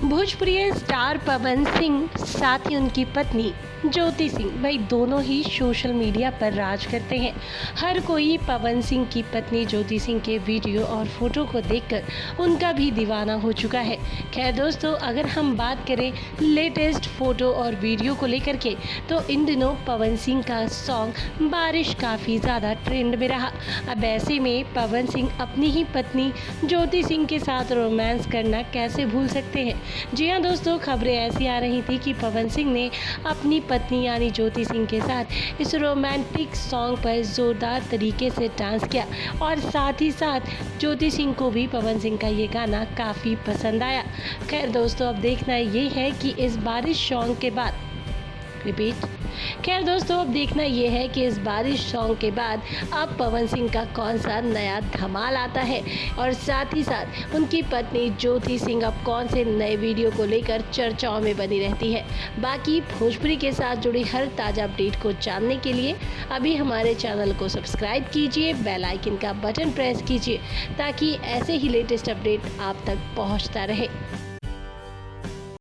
Bhojpuri star Pawan Singh साथ ही उनकी पत्नी ज्योति सिंह भाई दोनों ही सोशल मीडिया पर राज करते हैं। हर कोई पवन सिंह की पत्नी ज्योति सिंह के वीडियो और फोटो को देखकर उनका भी दीवाना हो चुका है। खैर दोस्तों, अगर हम बात करें लेटेस्ट फोटो और वीडियो को लेकर के, तो इन दिनों पवन सिंह का सॉन्ग बारिश काफ़ी ज़्यादा ट्रेंड में रहा। अब ऐसे में पवन सिंह अपनी ही पत्नी ज्योति सिंह के साथ रोमांस करना कैसे भूल सकते हैं। जी हाँ दोस्तों, खबरें ऐसी आ रही थी कि पवन सिंह ने अपनी पत्नी यानी ज्योति सिंह के साथ इस रोमांटिक सॉन्ग पर जोरदार तरीके से डांस किया और साथ ही साथ ज्योति सिंह को भी पवन सिंह का ये गाना काफ़ी पसंद आया। खैर दोस्तों, अब देखना ये है कि इस बारिश सॉन्ग के बाद अब देखना ये है कि इस बारिश सॉन्ग के बाद अब पवन सिंह का कौन सा नया धमाल आता है और साथ ही साथ उनकी पत्नी ज्योति सिंह अब कौन से नए वीडियो को लेकर चर्चाओं में बनी रहती है। बाकी भोजपुरी के साथ जुड़ी हर ताज़ा अपडेट को जानने के लिए अभी हमारे चैनल को सब्सक्राइब कीजिए, बेल आइकन का बटन प्रेस कीजिए ताकि ऐसे ही लेटेस्ट अपडेट आप तक पहुँचता रहे।